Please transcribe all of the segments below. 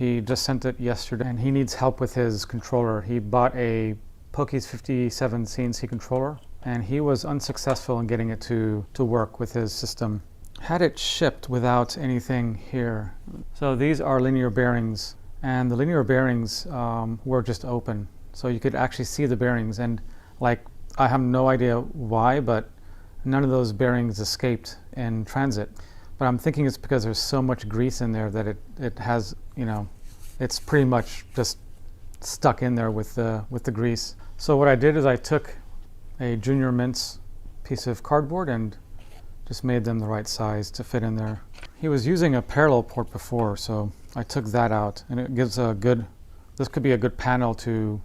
He just sent it yesterday and he needs help with his controller. He bought a Pokies 57 CNC controller and he was unsuccessful in getting it to work with his system. Had it shipped without anything here. So these are linear bearings, and the linear bearings were just open. So you could actually see the bearings, and like, I have no idea why, but none of those bearings escaped in transit. But I'm thinking it's because there's so much grease in there that it has, you know, it's pretty much just stuck in there with the grease. So what I did is I took a Junior Mints piece of cardboard and just made them the right size to fit in there. He was using a parallel port before, so I took that out, and it gives a good, this could be a good panel to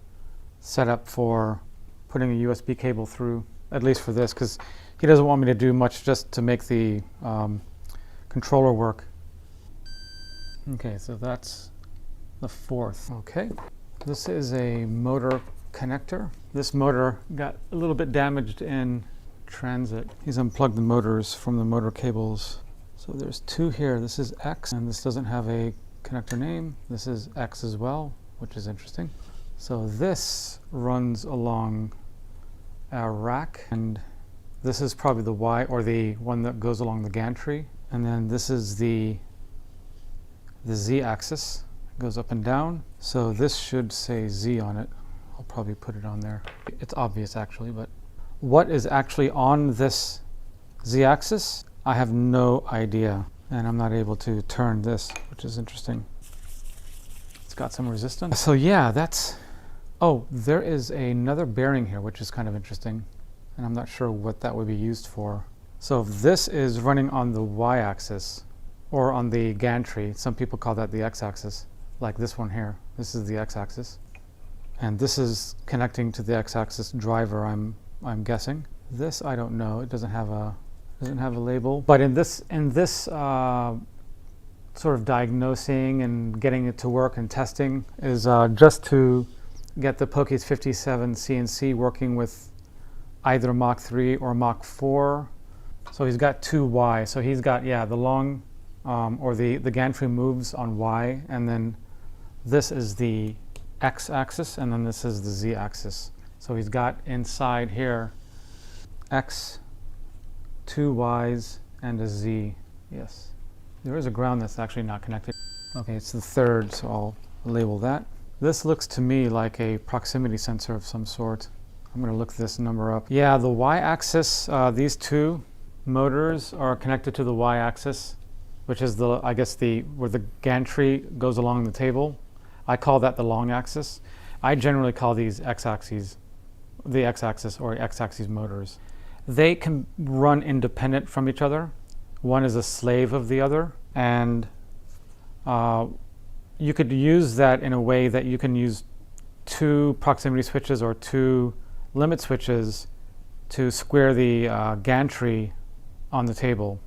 set up for putting a USB cable through, at least for this, because he doesn't want me to do much just to make the controller work. Okay, so that's the fourth. Okay, this is a motor connector. This motor got a little bit damaged in transit. He's unplugged the motors from the motor cables. So there's two here. This is X, and this doesn't have a connector name. This is X as well, which is interesting. So this runs along our rack, and this is probably the Y, or the one that goes along the gantry. And then this is the Z axis. It goes up and down. So this should say Z on it. I'll probably put it on there. It's obvious actually, but what is actually on this Z-axis, I have no idea, and I'm not able to turn this, which is interesting. It's got some resistance. So yeah, that's, oh, there is another bearing here, which is kind of interesting, and I'm not sure what that would be used for. So this is running on the Y-axis, or on the gantry. Some people call that the X-axis, like this one here. This is the X-axis, and this is connecting to the X-axis driver, I'm guessing. This I don't know. It doesn't have a label. But in this sort of diagnosing and getting it to work and testing is just to get the Pokies 57 CNC working with either Mach 3 or Mach 4. So he's got two Y. So he's got, yeah, the long or the gantry moves on Y, and then this is the X axis, and then this is the Z axis. So he's got inside here X, two Y's, and a Z. Yes. There is a ground that's actually not connected. Okay, it's the third, so I'll label that. This looks to me like a proximity sensor of some sort. I'm going to look this number up. Yeah, the Y-axis, these two motors are connected to the Y-axis, which is the, I guess, where the gantry goes along the table. I call that the long axis. I generally call these X-axes the X-axis or X-axis motors. They can run independent from each other. One is a slave of the other, and you could use that in a way that you can use two proximity switches or two limit switches to square the gantry on the table.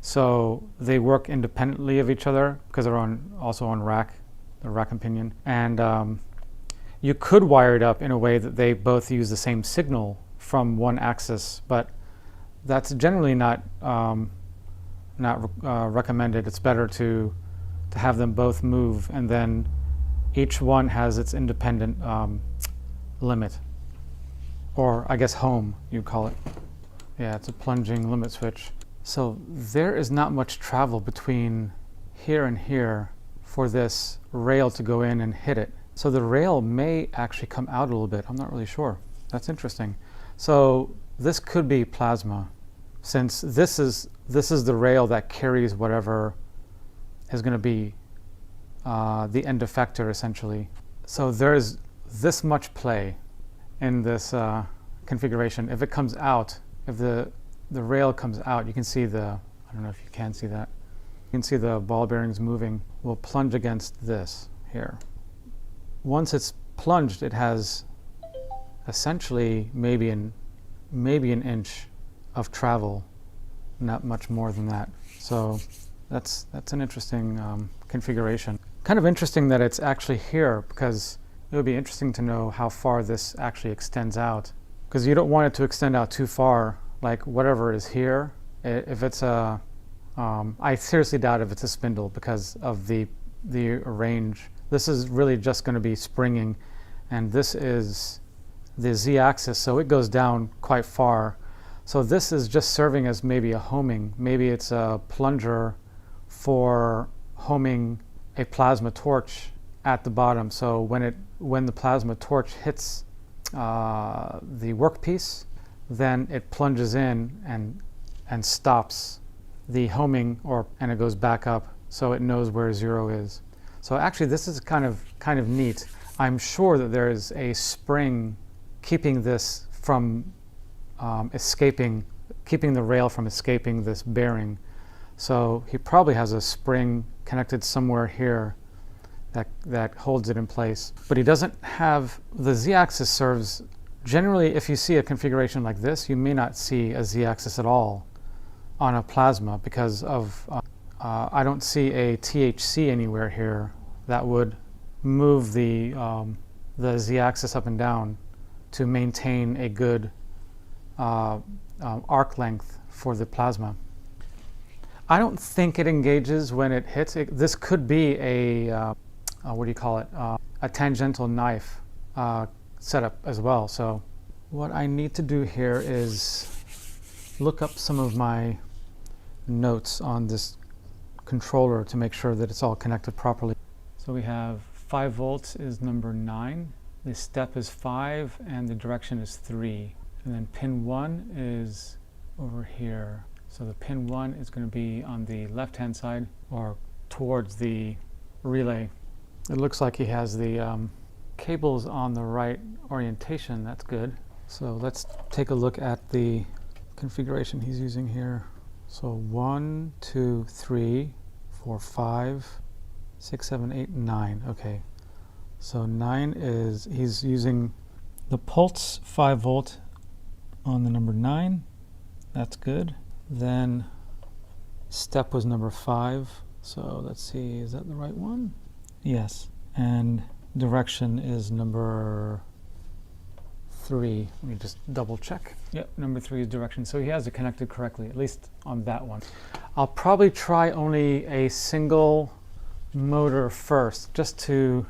So they work independently of each other because they're also on rack, the rack and pinion. And you could wire it up in a way that they both use the same signal from one axis, but that's generally not recommended. It's better to have them both move, and then each one has its independent limit, or I guess home you'd call it. Yeah, it's a plunging limit switch. So there is not much travel between here and here for this rail to go in and hit it. So the rail may actually come out a little bit. I'm not really sure. That's interesting. So this could be plasma, since this is the rail that carries whatever is going to be the end effector, essentially. So there's this much play in this configuration. If it comes out, if the rail comes out, you can see I don't know if you can see that. You can see the ball bearings moving. Will plunge against this here. Once it's plunged, it has essentially maybe an inch of travel, not much more than that. So that's an interesting configuration. Kind of interesting that it's actually here, because it would be interesting to know how far this actually extends out, because you don't want it to extend out too far, like whatever is here. If it's a I seriously doubt if it's a spindle because of the the range. This is really just going to be springing, and this is the z-axis, so it goes down quite far. So this is just serving as maybe a homing. Maybe it's a plunger for homing a plasma torch at the bottom. So when the plasma torch hits the workpiece, then it plunges in and stops the homing, and it goes back up, so it knows where 0 is. So actually, this is kind of neat. I'm sure that there is a spring keeping this from escaping, keeping the rail from escaping this bearing. So he probably has a spring connected somewhere here that holds it in place. But he doesn't have, the z-axis serves, generally if you see a configuration like this, you may not see a z-axis at all on a plasma because of, I don't see a THC anywhere here that would move the z-axis up and down to maintain a good arc length for the plasma. I don't think it engages when it hits. This could be a, what do you call it, a tangential knife setup as well. So what I need to do here is look up some of my notes on this controller to make sure that it's all connected properly. So we have 5 volts is number 9, the step is 5, and the direction is 3. And then pin 1 is over here. So the pin 1 is going to be on the left-hand side or towards the relay. It looks like he has the cables on the right orientation. That's good. So let's take a look at the configuration he's using here. So 1, 2, 3, 4, 5, 6, 7, 8, 9. Okay. So 9 is, he's using the pulse 5 volt on the number 9. That's good. Then step was number 5. So let's see, is that the right one? Yes. And direction is number 3. Let me just double check. Yep, number 3 is direction. So he has it connected correctly, at least on that one. I'll probably try only a single motor first, just to,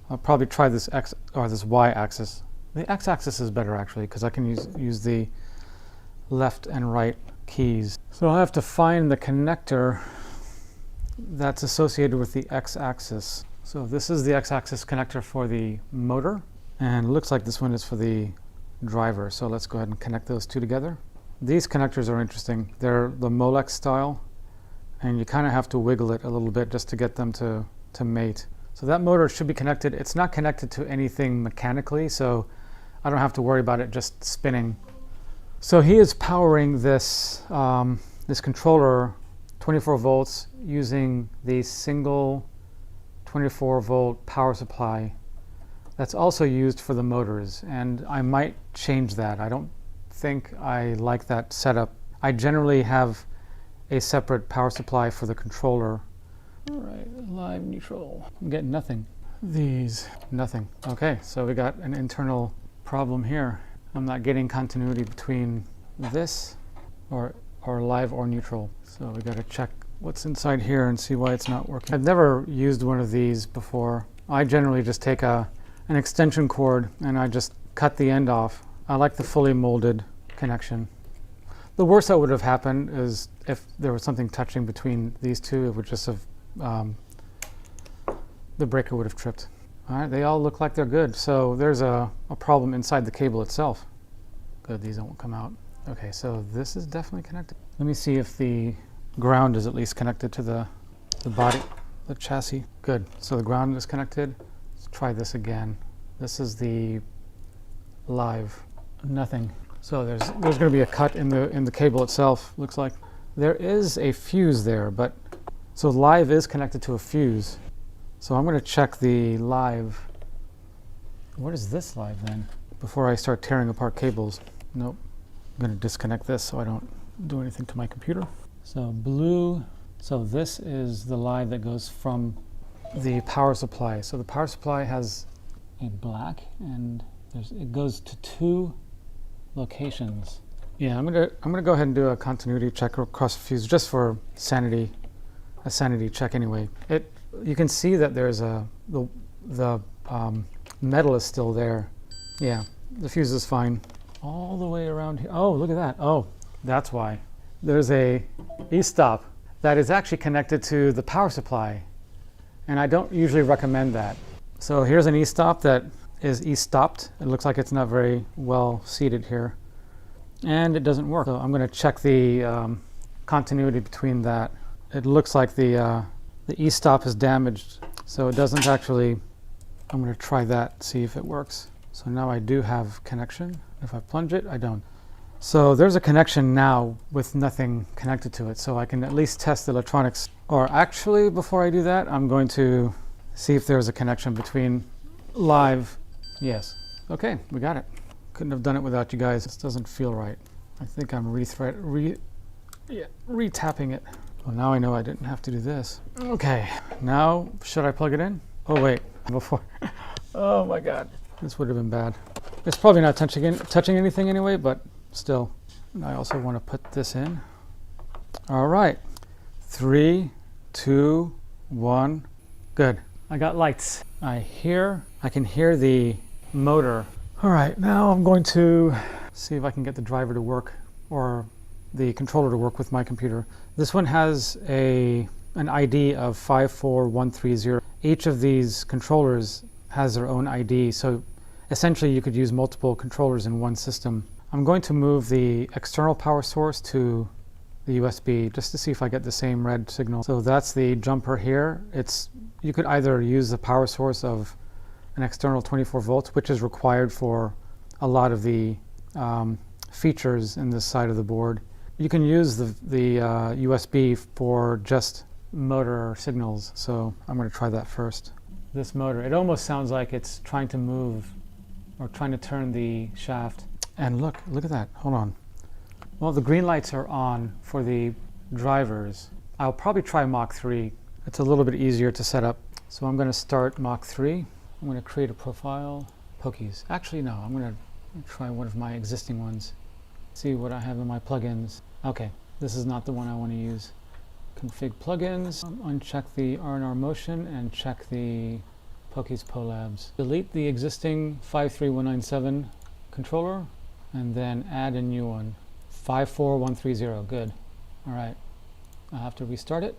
I'll probably try this X or this Y axis. The X axis is better actually, because I can use the left and right keys. So I'll have to find the connector that's associated with the X axis. So this is the X axis connector for the motor, and it looks like this one is for the driver. So let's go ahead and connect those two together. These connectors are interesting. They're the Molex style, and you kind of have to wiggle it a little bit just to get them to mate. So that motor should be connected. It's not connected to anything mechanically, so I don't have to worry about it just spinning. So he is powering this, this controller 24 volts using the single 24 volt power supply that's also used for the motors, and I might change that. I don't think I like that setup. I generally have a separate power supply for the controller. All right, live neutral. I'm getting nothing. These, nothing. Okay, so we got an internal problem here. I'm not getting continuity between this or live or neutral. So we got to check what's inside here and see why it's not working. I've never used one of these before. I generally just take an extension cord and I just cut the end off. I like the fully molded connection. The worst that would have happened is if there was something touching between these two, it would just have, the breaker would have tripped. All right, they all look like they're good. So there's a problem inside the cable itself. Good, these won't come out. Okay, so this is definitely connected. Let me see if the ground is at least connected to the body, the chassis. Good, so the ground is connected. Let's try this again. This is the live, nothing. So there's going to be a cut in the cable itself, looks like. There is a fuse there, but so live is connected to a fuse. So I'm going to check the live. What is this live then? Before I start tearing apart cables. Nope. I'm going to disconnect this so I don't do anything to my computer. So blue, so this is the live that goes from the power supply. So the power supply has a black, and it goes to 2 locations. Yeah, I'm gonna go ahead and do a continuity check across the fuse just for sanity, a sanity check anyway. you can see that there's the metal is still there. Yeah, the fuse is fine. All the way around here. Oh, look at that. Oh, that's why. There's a e-stop that is actually connected to the power supply. And I don't usually recommend that. So here's an e-stop that is e-stopped. It looks like it's not very well seated here. And it doesn't work. So I'm going to check the continuity between that. It looks like the e-stop is damaged. So it doesn't actually, I'm going to try that, see if it works. So now I do have connection. If I plunge it, I don't. So there's a connection now with nothing connected to it. So I can at least test the electronics. Or actually, before I do that, I'm going to see if there's a connection between live. Yes. Okay, we got it. Couldn't have done it without you guys. This doesn't feel right. I think I'm re-tapping it. Well, now I know I didn't have to do this. Okay, now should I plug it in? Oh wait, before. Oh my God, this would have been bad. It's probably not touching anything anyway, but still. And I also want to put this in. All right, 3, 2, 1. Good. I got lights. I can hear the motor. All right, now I'm going to see if I can get the driver to work or the controller to work with my computer. This one has an ID of 54130. Each of these controllers has their own ID, so essentially you could use multiple controllers in one system. I'm going to move the external power source to the USB just to see if I get the same red signal. So that's the jumper here. You could either use the power source of an external 24 volts, which is required for a lot of the features in this side of the board. You can use the USB for just motor signals, so I'm going to try that first. This motor, it almost sounds like it's trying to move or trying to turn the shaft. And look at that. Hold on. Well, the green lights are on for the drivers. I'll probably try Mach 3. It's a little bit easier to set up. So I'm going to start Mach 3. I'm going to create a profile. Pokies. Actually, no. I'm going to try one of my existing ones. See what I have in my plugins. Okay, this is not the one I want to use. Config plugins. Uncheck the R&R motion and check the Pokies Polabs. Delete the existing 53197 controller and then add a new one. 54130. Good. All right. I have to restart it.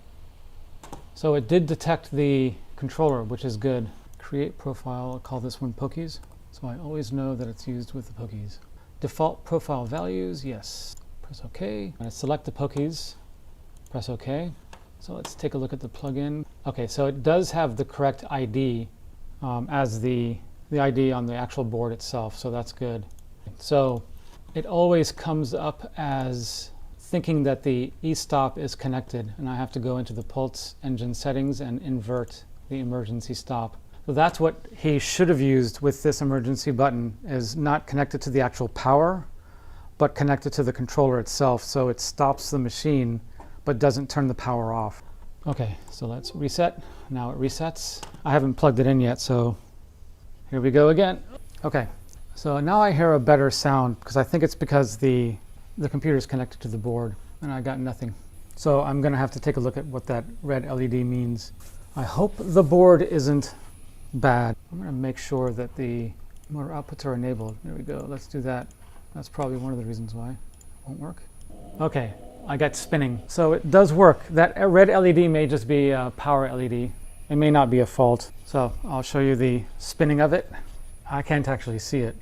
So it did detect the controller, which is good. Create profile. I'll call this one Pokies. So I always know that it's used with the Pokies. Default profile values, yes. Press OK. I'm going to select the Pokies. Press OK. So let's take a look at the plugin. Okay, so it does have the correct ID as the ID on the actual board itself, so that's good. So it always comes up as thinking that the e-stop is connected, and I have to go into the pulse engine settings and invert the emergency stop. So that's what he should have used with this emergency button, is not connected to the actual power, but connected to the controller itself, so it stops the machine but doesn't turn the power off. Okay, so let's reset. Now it resets. I haven't plugged it in yet, so here we go again. Okay, so now I hear a better sound because I think it's because the computer is connected to the board and I got nothing. So I'm going to have to take a look at what that red LED means. I hope the board isn't bad. I'm going to make sure that the motor outputs are enabled. There we go. Let's do that. That's probably one of the reasons why it won't work. Okay, I got spinning. So it does work. That red LED may just be a power LED. It may not be a fault. So I'll show you the spinning of it. I can't actually see it.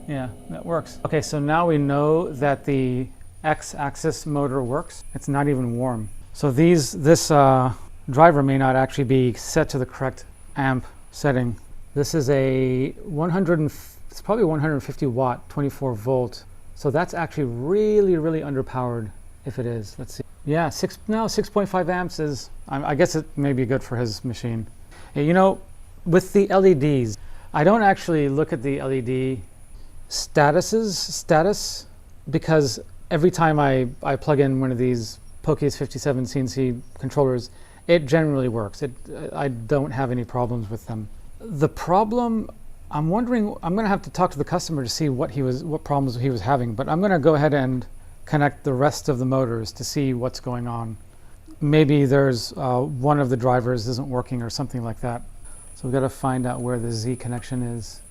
Yeah, that works. Okay, so now we know that the X-axis motor works. It's not even warm. So this driver may not actually be set to the correct amp setting. This is a it's probably 150 watt, 24 volt. So that's actually really, really underpowered if it is. Let's see. Yeah, 6.5 amps is, I guess it may be good for his machine. You know, with the LEDs, I don't actually look at the LED status, because every time I plug in one of these Pokies 57 CNC controllers, it generally works. I don't have any problems with them. The problem, I'm wondering, I'm going to have to talk to the customer to see what problems he was having, but I'm going to go ahead and connect the rest of the motors to see what's going on. maybe there's one of the drivers isn't working or something like that. So we've got to find out where the Z connection is.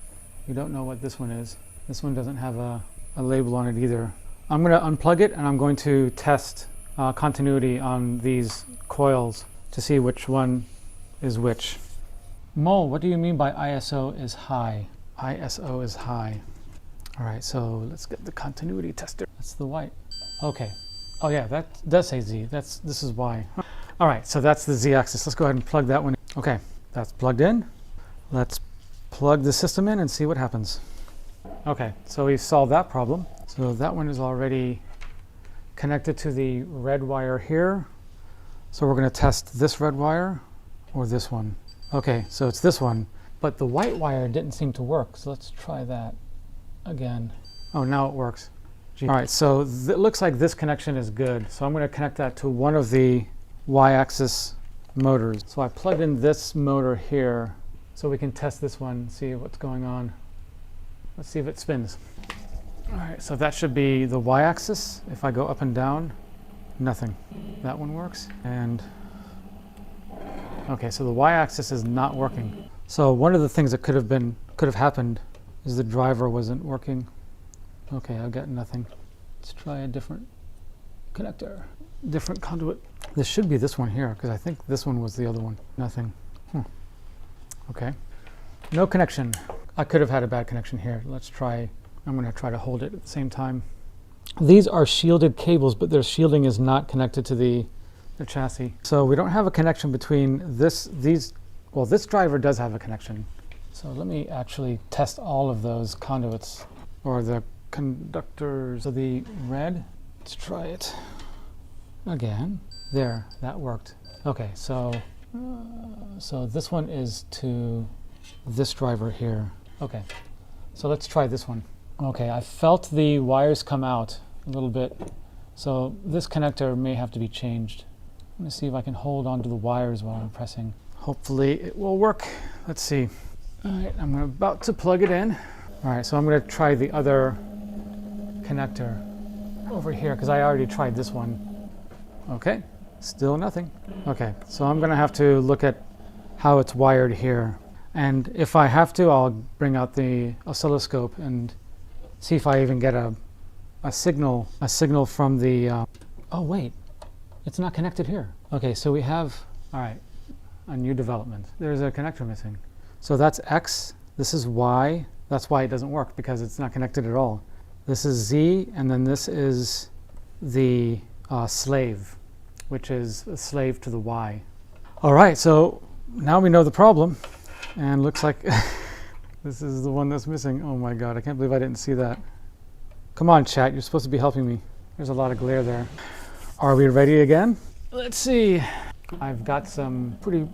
We don't know what this one is. This one doesn't have a label on it either. I'm going to unplug it and I'm going to test continuity on these coils to see which one is which. Mole, what do you mean by ISO is high? ISO is high. All right, so let's get the continuity tester. That's the white. Okay. Oh yeah, that does say Z. This is Y. All right, so that's the Z axis. Let's go ahead and plug that one in. Okay, that's plugged in. Let's plug the system in and see what happens. Okay, so we've solved that problem. So that one is already connected to the red wire here. So we're going to test this red wire or this one. Okay, so it's this one, but the white wire didn't seem to work. So let's try that again. Oh, now it works. All right, so it looks like this connection is good. So I'm going to connect that to one of the Y-axis motors. So I plugged in this motor here so we can test this one, see what's going on. Let's see if it spins. All right, so that should be the Y-axis. If I go up and down, nothing. That one works. And okay, so the Y-axis is not working. So one of the things that could have happened is the driver wasn't working. Okay, I've got nothing. Let's try a different connector, different conduit. This should be this one here because I think this one was the other one. Nothing. Okay, no connection. I could have had a bad connection here. Let's try. I'm going to try to hold it at the same time. These are shielded cables, but their shielding is not connected to the chassis. So we don't have a connection between these. Well, this driver does have a connection. So let me actually test all of those conduits or the conductors. So the red, let's try it again. There, that worked. Okay, so this one is to this driver here. Okay, so let's try this one. Okay, I felt the wires come out a little bit, so this connector may have to be changed. Let me see if I can hold on to the wires while I'm pressing. Hopefully it will work. Let's see. All right, I'm about to plug it in. All right, so I'm going to try the other connector over here because I already tried this one. Okay, still nothing. Okay, so I'm going to have to look at how it's wired here. And if I have to, I'll bring out the oscilloscope and see if I even get a signal from the, oh wait, it's not connected here. Okay, so we have, all right, a new development. There's a connector missing. So that's X, this is Y. That's why it doesn't work, because it's not connected at all. This is Z, and then this is the slave, which is a slave to the Y. All right, so now we know the problem, and looks like this is the one that's missing. Oh my God, I can't believe I didn't see that. Come on, chat, you're supposed to be helping me. There's a lot of glare there. Are we ready again? Let's see. I've got some pretty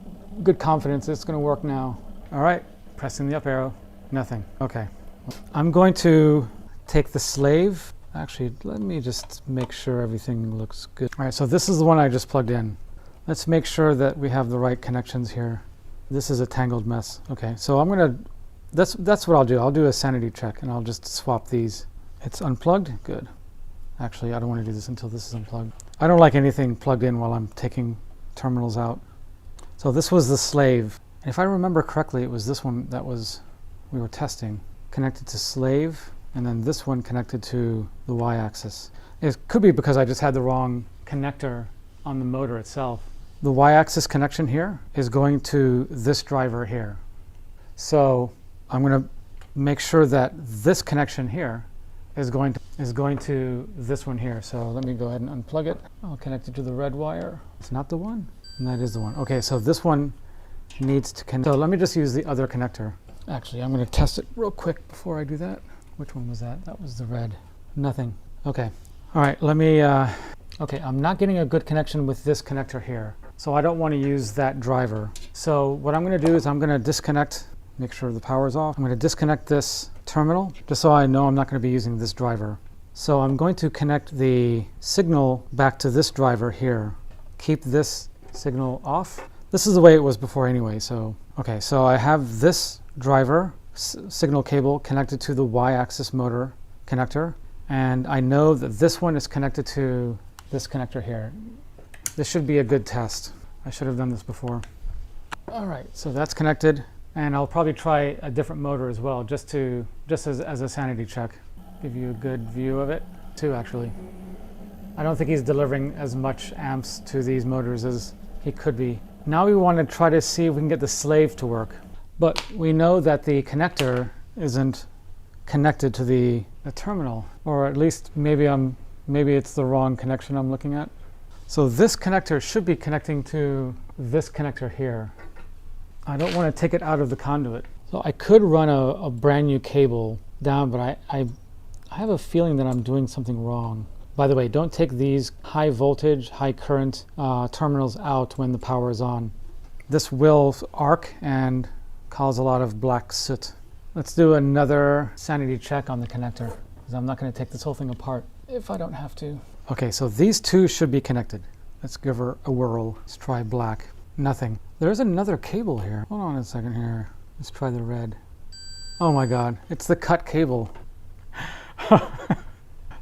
good confidence it's gonna work now. All right, pressing the up arrow, nothing. Okay, I'm going to take the slave. Actually, let me just make sure everything looks good. All right, so this is the one I just plugged in. Let's make sure that we have the right connections here. This is a tangled mess. Okay, so I'm gonna, that's what I'll do. I'll do a sanity check and I'll just swap these. It's unplugged, good. Actually, I don't want to do this until this is unplugged. I don't like anything plugged in while I'm taking terminals out. So this was the slave. And if I remember correctly, it was this one that we were testing, connected to slave, and then this one connected to the Y-axis. It could be because I just had the wrong connector on the motor itself. The Y-axis connection here is going to this driver here. So I'm going to make sure that this connection here is going to this one here. So let me go ahead and unplug it. I'll connect it to the red wire. It's not the one? And that is the one. Okay, so this one needs to connect. So let me just use the other connector. Actually, I'm going to test it real quick before I do that. Which one was that? That was the red. Nothing. Okay. All right, let me, okay, I'm not getting a good connection with this connector here. So I don't want to use that driver. So what I'm going to do is I'm going to disconnect, make sure the power's off. I'm going to disconnect this terminal just so I know I'm not going to be using this driver. So I'm going to connect the signal back to this driver here. Keep this signal off. This is the way it was before anyway. So, okay, so I have this driver signal cable connected to the Y-axis motor connector. And I know that this one is connected to this connector here. this should be a good test. I should have done this before. All right, so that's connected, and I'll probably try a different motor as well, just as a sanity check. Give you a good view of it, too, actually. I don't think he's delivering as much amps to these motors as he could be. Now we want to try to see if we can get the slave to work. But we know that the connector isn't connected to the terminal, or at least maybe it's the wrong connection I'm looking at. So this connector should be connecting to this connector here. I don't want to take it out of the conduit. So I could run a brand new cable down, but I have a feeling that I'm doing something wrong. By the way, don't take these high voltage, high current terminals out when the power is on. This will arc and cause a lot of black soot. Let's do another sanity check on the connector, because I'm not going to take this whole thing apart if I don't have to. Okay, so these two should be connected. Let's give her a whirl. Let's try black. Nothing. There's another cable here. Hold on a second here. Let's try the red. Oh my God, it's the cut cable.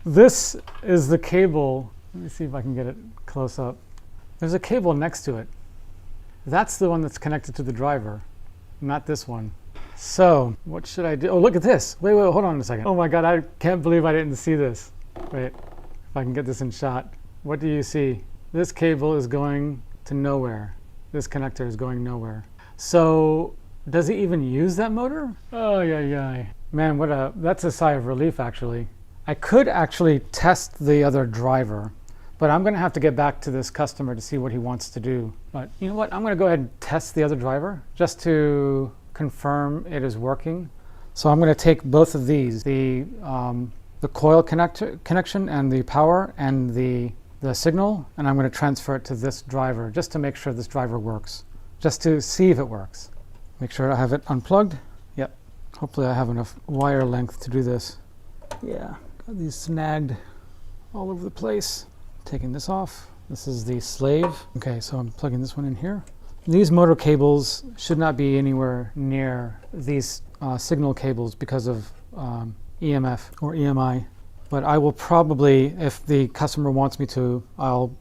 This is the cable. Let me see if I can get it close up. There's a cable next to it. That's the one that's connected to the driver, not this one. So what should I do? Oh, look at this. Wait, hold on a second. Oh my God, I can't believe I didn't see this. Wait, if I can get this in shot. What do you see? This cable is going to nowhere. This connector is going nowhere. So does he even use that motor? Oh, yeah. Man, that's a sigh of relief, actually. I could actually test the other driver, but I'm going to have to get back to this customer to see what he wants to do. But you know what? I'm going to go ahead and test the other driver just to confirm it is working. So I'm going to take both of these, the coil connection and the power and the signal, and I'm going to transfer it to this driver just to make sure this driver works, just to see if it works. Make sure I have it unplugged. Yep. Hopefully I have enough wire length to do this. Yeah, got these snagged all over the place. Taking this off. This is the slave. Okay, so I'm plugging this one in here. These motor cables should not be anywhere near these signal cables because of EMF or EMI. But I will probably, if the customer wants me to, I'll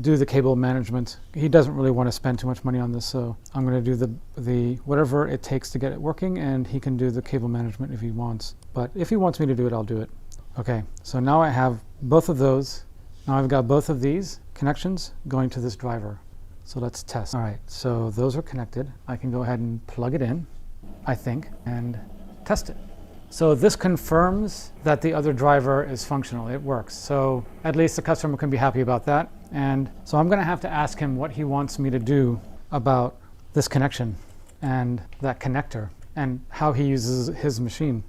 do the cable management. He doesn't really want to spend too much money on this, so I'm going to do the whatever it takes to get it working, and he can do the cable management if he wants. But if he wants me to do it, I'll do it. Okay, so now I have both of those. Now I've got both of these connections going to this driver. So let's test. All right, so those are connected. I can go ahead and plug it in, I think, and test it. So this confirms that the other driver is functional. It works. So at least the customer can be happy about that. And so I'm going to have to ask him what he wants me to do about this connection and that connector and how he uses his machine.